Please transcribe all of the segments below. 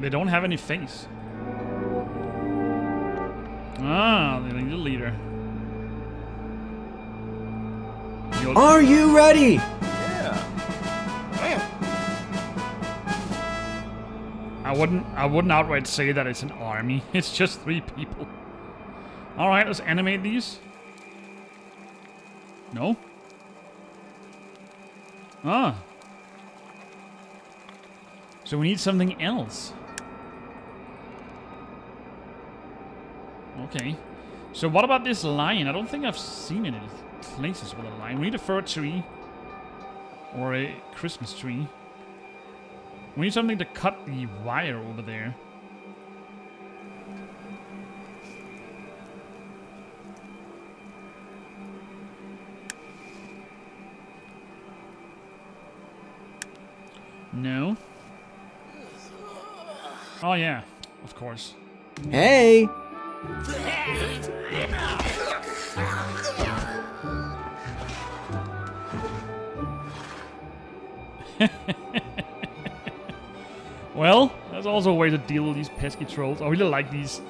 They don't have any face. Ah, they're the leader. Are you ready? Yeah. I wouldn't outright say that it's an army. It's just 3 people. Alright, let's animate these. No? Ah. So we need something else. Okay. So what about this lion? I don't think I've seen any places with a lion. We need a fir tree. Or a Christmas tree. We need something to cut the wire over there. No. Oh yeah, of course. Hey! Well, that's also a way to deal with these pesky trolls. I really like these.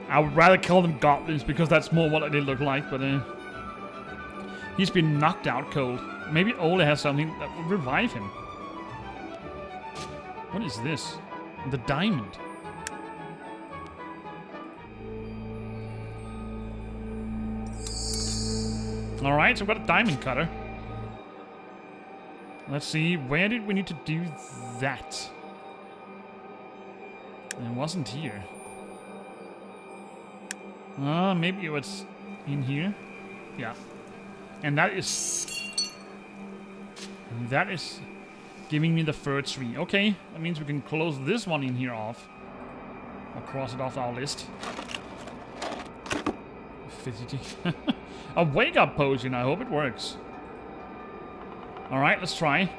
I would rather call them goblins because that's more what they look like, but he's been knocked out cold. Maybe Ole has something that will revive him. What is this? The diamond. Alright, so we've got a diamond cutter. Let's see, where did we need to do that? It wasn't here. Maybe it was in here. Yeah. And that is giving me the fir tree. Okay, that means we can close this one in here off. Or cross it off our list. Fidgety. A wake-up potion, I hope it works. Alright, let's try.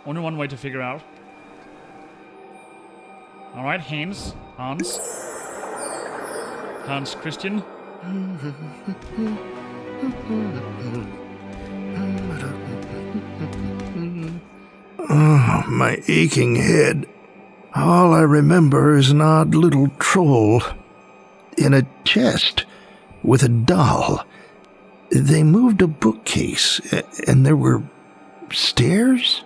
Only one way to figure out. Alright, Hans Christian. Oh, my aching head. All I remember is an odd little troll in a chest with a doll. They moved a bookcase, and there were stairs?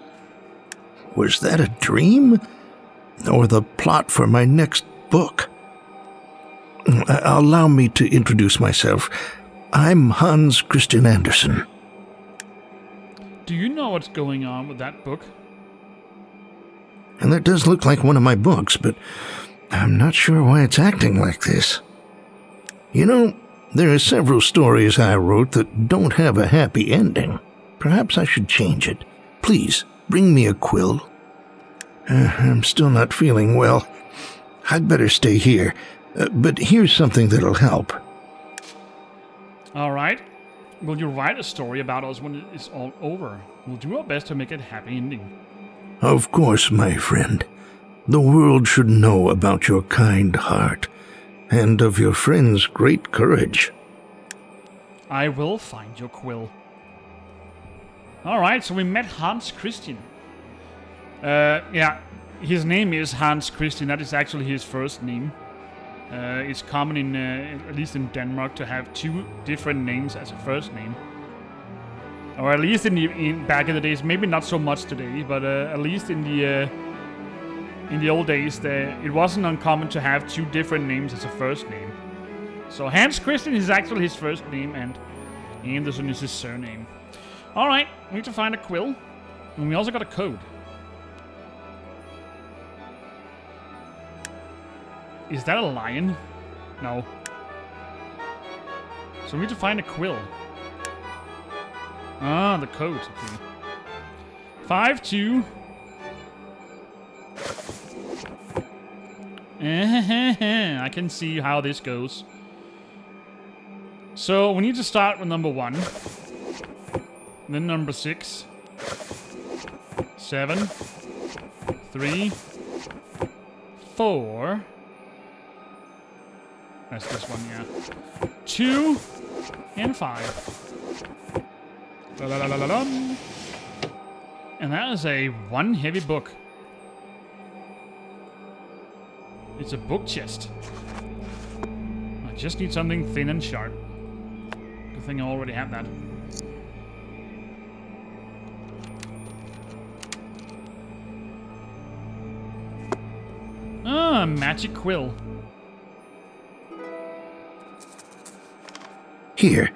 Was that a dream? Or the plot for my next book? Allow me to introduce myself. I'm Hans Christian Andersen. Do you know what's going on with that book? And that does look like one of my books, but I'm not sure why it's acting like this. You know, there are several stories I wrote that don't have a happy ending. Perhaps I should change it. Please, bring me a quill. I'm still not feeling well. I'd better stay here. But here's something that'll help. Alright. Will you write a story about us when it's all over? We'll do our best to make it a happy ending. Of course, my friend. The world should know about your kind heart, and of your friend's great courage. I will find your quill. Alright, so we met Hans Christian. Yeah, his name is Hans Christian. That is actually his first name. It's common in, at least in Denmark, to have 2 different names as a first name. Or at least in back in the days, maybe not so much today, but at least in the old days, it wasn't uncommon to have 2 different names as a first name. So Hans Christian is actually his first name, and Andersen is his surname. Alright, we need to find a quill. And we also got a code. Is that a lion? No. So we need to find a quill. Ah, the code. Okay. 5-2. I can see how this goes. So we need to start with number 1. Then number 6. 7. 3. 4. That's this one, yeah. 2. And 5. La la la la la la. And that is a 1 heavy book. It's a book chest. I just need something thin and sharp. Good thing I already have that. Ah, magic quill. Here,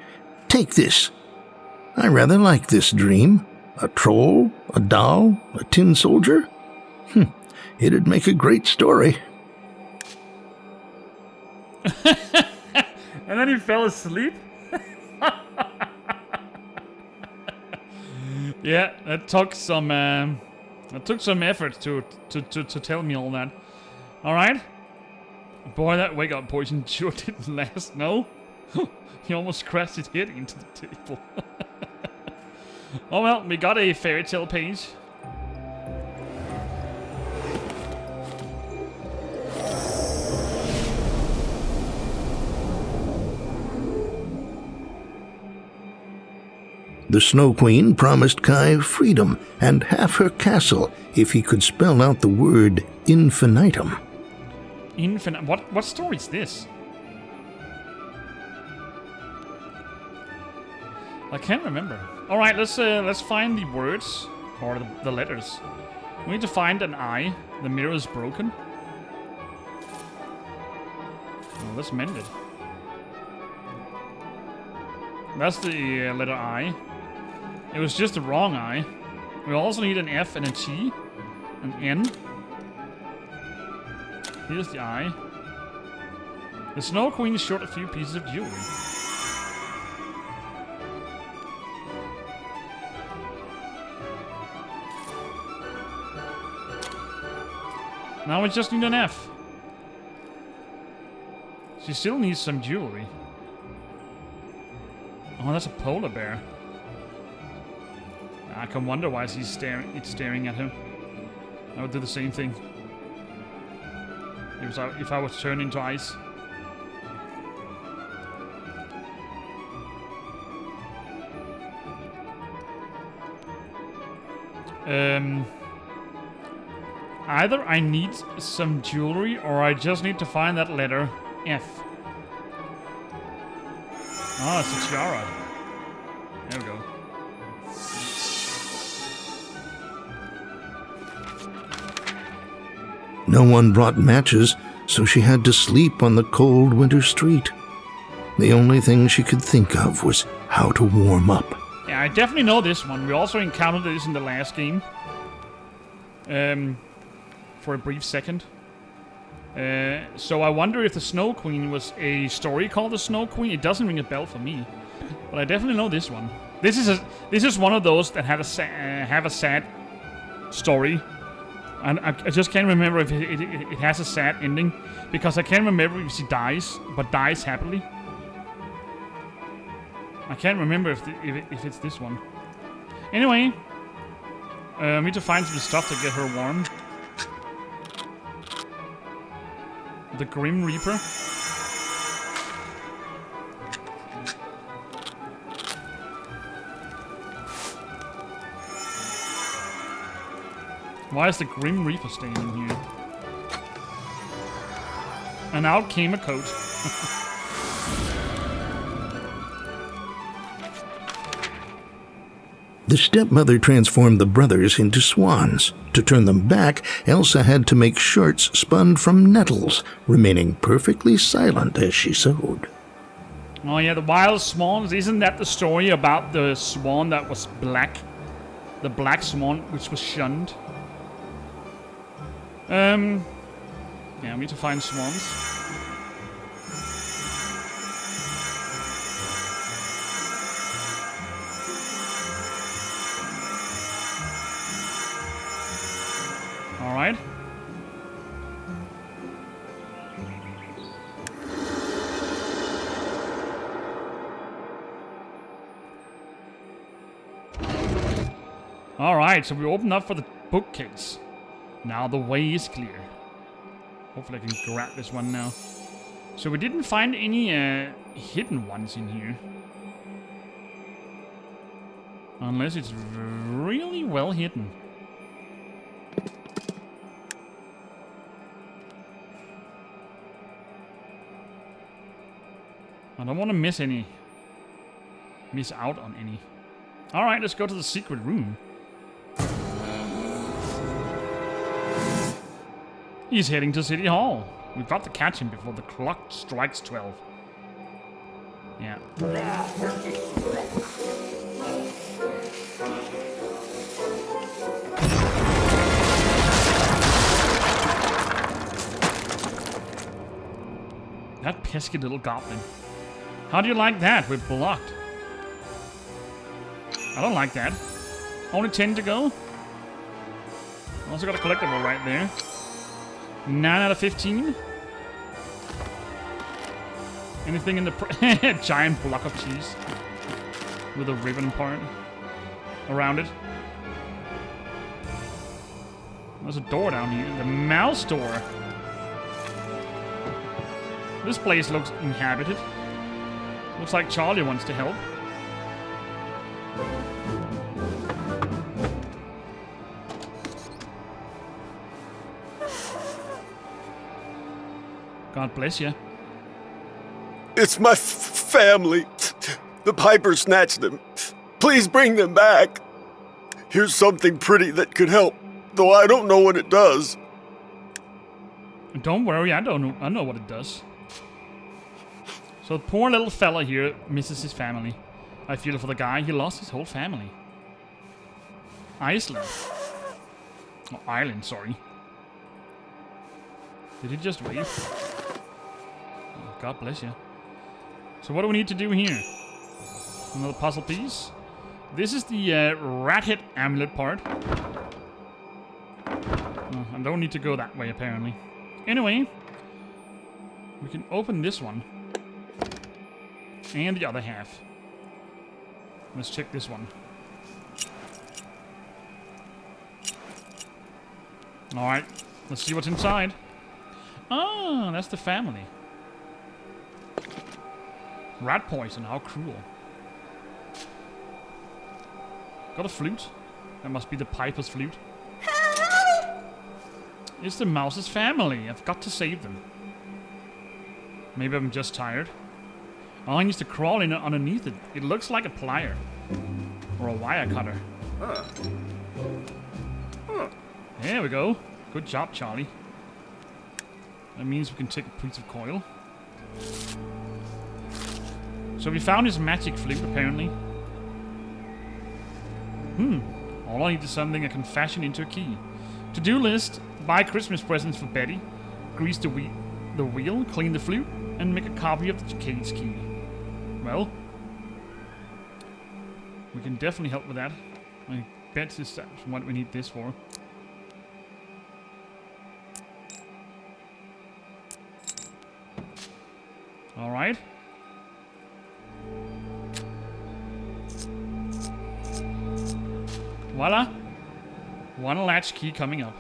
take this. I rather like this dream. A troll, a doll, a tin soldier. It'd make a great story. And then he fell asleep? Yeah, that took some effort to tell me all that. Alright. Boy, that wake up potion sure didn't last, no? He almost crashed his head into the table. Oh well, we got a fairy tale page. The Snow Queen promised Kai freedom and half her castle if he could spell out the word infinitum. What story is this? I can't remember. All right, let's find the words or the letters. We need to find an I. The mirror is broken. Oh, let's mend it. That's the letter I. It was just the wrong I. We also need an F and a T, an N. Here's the I. The Snow Queen is short a few pieces of jewelry. Now we just need an F. She still needs some jewelry. Oh, that's a polar bear. I can wonder why it's staring at him. I would do the same thing. If I was turned into ice. Either I need some jewelry or I just need to find that letter F. Oh, it's a tiara. There we go. No one brought matches, so she had to sleep on the cold winter street. The only thing she could think of was how to warm up. Yeah, I definitely know this one. We also encountered this in the last game. For a brief second. So I wonder if the Snow Queen was a story called the Snow Queen. It doesn't ring a bell for me, but I definitely know this one. This is one of those that have a sad story, and I just can't remember if it has a sad ending, because I can't remember if she dies, but dies happily. I can't remember if it's this one. Anyway, we need to find some stuff to get her warm. The Grim Reaper. Why is the Grim Reaper staying in here? And out came a coat. The stepmother transformed the brothers into swans. To turn them back, Elsa had to make shirts spun from nettles, remaining perfectly silent as she sewed. Oh yeah, the wild swans. Isn't that the story about the swan that was black? The black swan which was shunned? Yeah, we need to find swans. Alright. Alright, so we open up for the bookcase. Now the way is clear. Hopefully I can grab this one now. So we didn't find any hidden ones in here. Unless it's really well hidden. I don't want to miss any. Miss out on any. Alright, let's go to the secret room. He's heading to City Hall. We've got to catch him before the clock strikes 12. Yeah. That pesky little goblin. How do you like that? We're blocked. I don't like that. Only 10 to go. Also got a collectible right there. 9 out of 15. Anything in the giant block of cheese with a ribbon part around it. There's a door down here. The mouse door. This place looks inhabited. Looks like Charlie wants to help. God bless you. It's my family. The Piper snatched them. Please bring them back. Here's something pretty that could help, though I don't know what it does. Don't worry, I know what it does. So the poor little fella here misses his family. I feel for the guy, he lost his whole family. Iceland. Oh, Ireland, sorry. Did he just wave? Oh, God bless you. So what do we need to do here? Another puzzle piece. This is the rat head amulet part. Oh, I don't need to go that way, apparently. Anyway, we can open this one. And the other half. Let's check this one. Alright, let's see what's inside. Ah, that's the family. Rat poison, how cruel. Got a flute. That must be the Piper's flute. It's the mouse's family. I've got to save them. Maybe I'm just tired. Oh, I need to crawl in underneath it. It looks like a plier. Or a wire cutter. There we go. Good job, Charlie. That means we can take a piece of coil. So we found his magic flute, apparently. All I need is something I can fashion into a key. To-do list: buy Christmas presents for Betty, grease the wheel, clean the flute, and make a copy of the cage key. Well, we can definitely help with that. I bet that's what we need this for. Alright. Voila! One latch key coming up.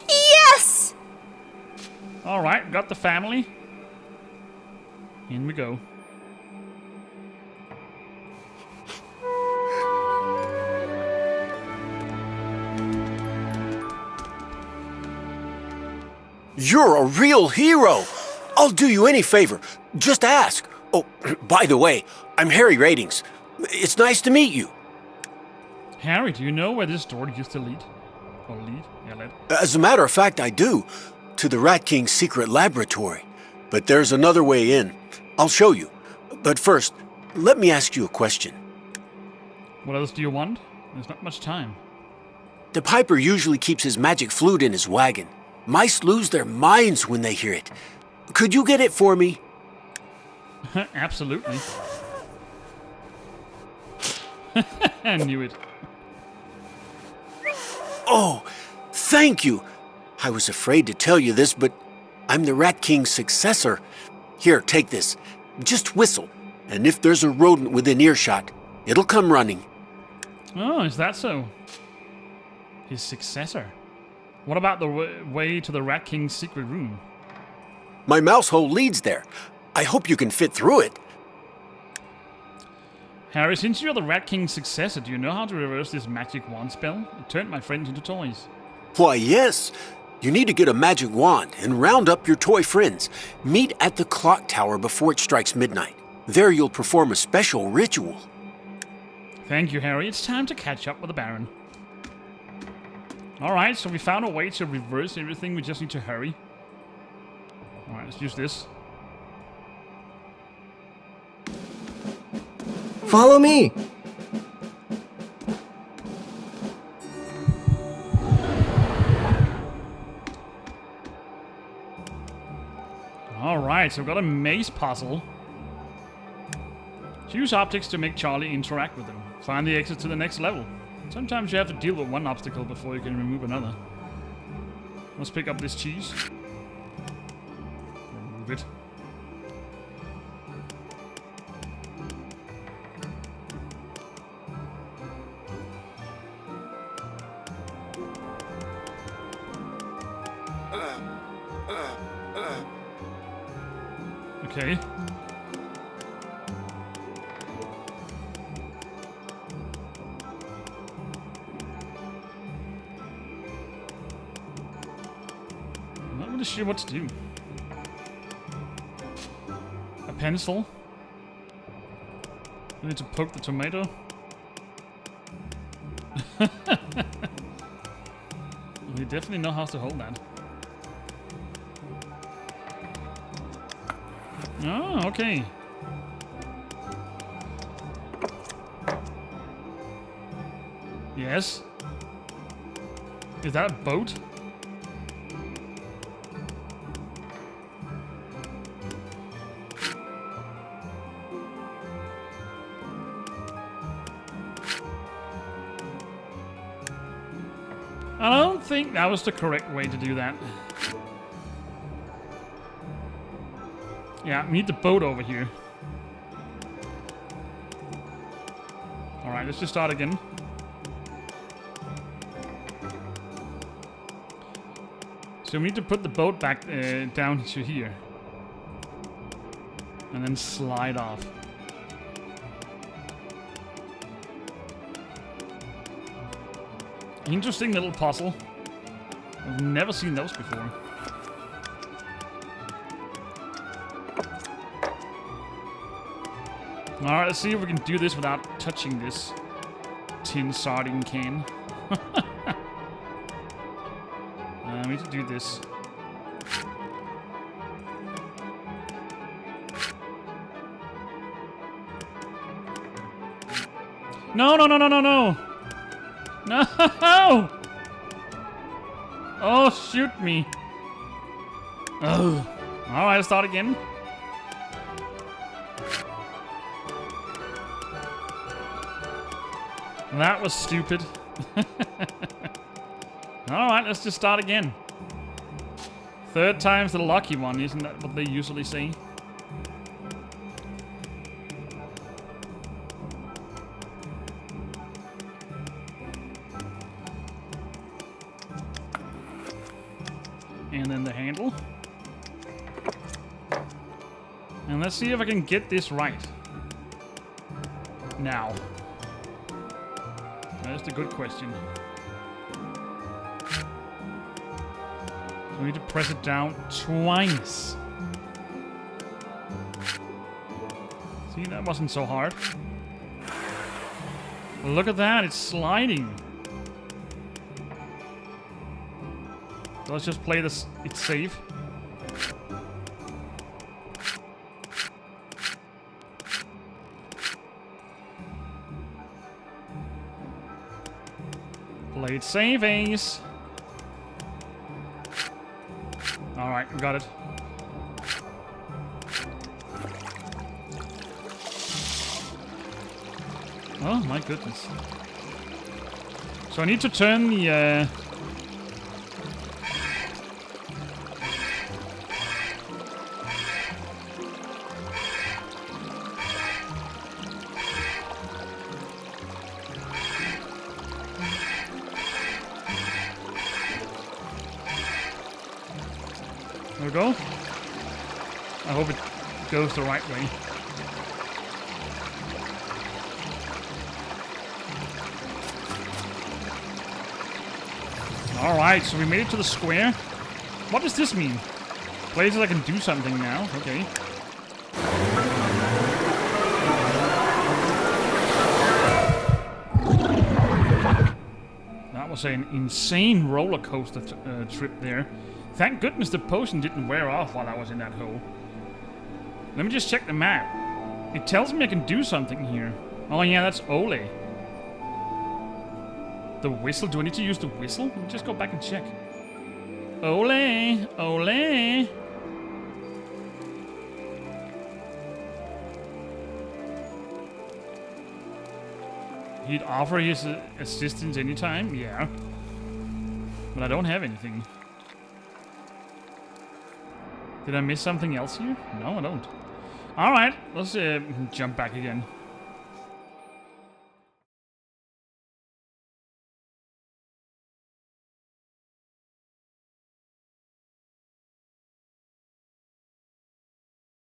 Yes! Alright, got the family. In we go. You're a real hero. I'll do you any favor. Just ask. Oh, by the way, I'm Harry Ratings. It's nice to meet you. Harry, do you know where this door used to lead? Or lead? Yeah, lead. As a matter of fact, I do. To the Rat King's secret laboratory. But there's another way in. I'll show you. But first, let me ask you a question. What else do you want? There's not much time. The Piper usually keeps his magic flute in his wagon. Mice lose their minds when they hear it. Could you get it for me? Absolutely. I knew it. Oh, thank you. I was afraid to tell you this, but I'm the Rat King's successor. Here, take this. Just whistle, and if there's a rodent within earshot, it'll come running. Oh, is that so? His successor. What about the way to the Rat King's secret room? My mouse hole leads there. I hope you can fit through it. Harry, since you're the Rat King's successor, do you know how to reverse this magic wand spell? It turned my friends into toys. Why, yes. You need to get a magic wand and round up your toy friends. Meet at the clock tower before it strikes midnight. There you'll perform a special ritual. Thank you, Harry. It's time to catch up with the Baron. Alright, so we found a way to reverse everything. We just need to hurry. Alright, let's use this. Follow me! Alright, so we've got a maze puzzle. Choose objects to make Charlie interact with them. Find the exit to the next level. Sometimes you have to deal with one obstacle before you can remove another. Let's pick up this cheese. Remove it. Okay. I'm not really sure what to do. A pencil. I need to poke the tomato. We definitely know how to hold that. Oh, okay. Yes. Is that a boat? I don't think that was the correct way to do that. Yeah, we need the boat over here. Alright, let's just start again. So we need to put the boat back down to here. And then slide off. Interesting little puzzle. I've never seen those before. Alright, let's see if we can do this without touching this tin sardine can. We need to do this. No, no, no, no, no, no! No! Oh, shoot me. Oh. Alright, let's start again. That was stupid. Alright, let's just start again. Third time's the lucky one, isn't that what they usually say? And then the handle. And let's see if I can get this right. Now. That's a good question. So we need to press it down twice. See, that wasn't so hard. Look at that, it's sliding. So let's just play this, it's safe. Play it safe, Ace. Alright, we got it. Oh my goodness. So I need to turn the there we go. I hope it goes the right way. Alright, so we made it to the square. What does this mean? Places I can do something now. Okay. That was an insane roller coaster trip there. Thank goodness the potion didn't wear off while I was in that hole. Let me just check the map. It tells me I can do something here. Oh yeah, that's Ole. The whistle? Do I need to use the whistle? Let me just go back and check. Ole! Ole! He'd offer his assistance anytime? Yeah. But I don't have anything. Did I miss something else here? No, I don't. Alright, let's jump back again.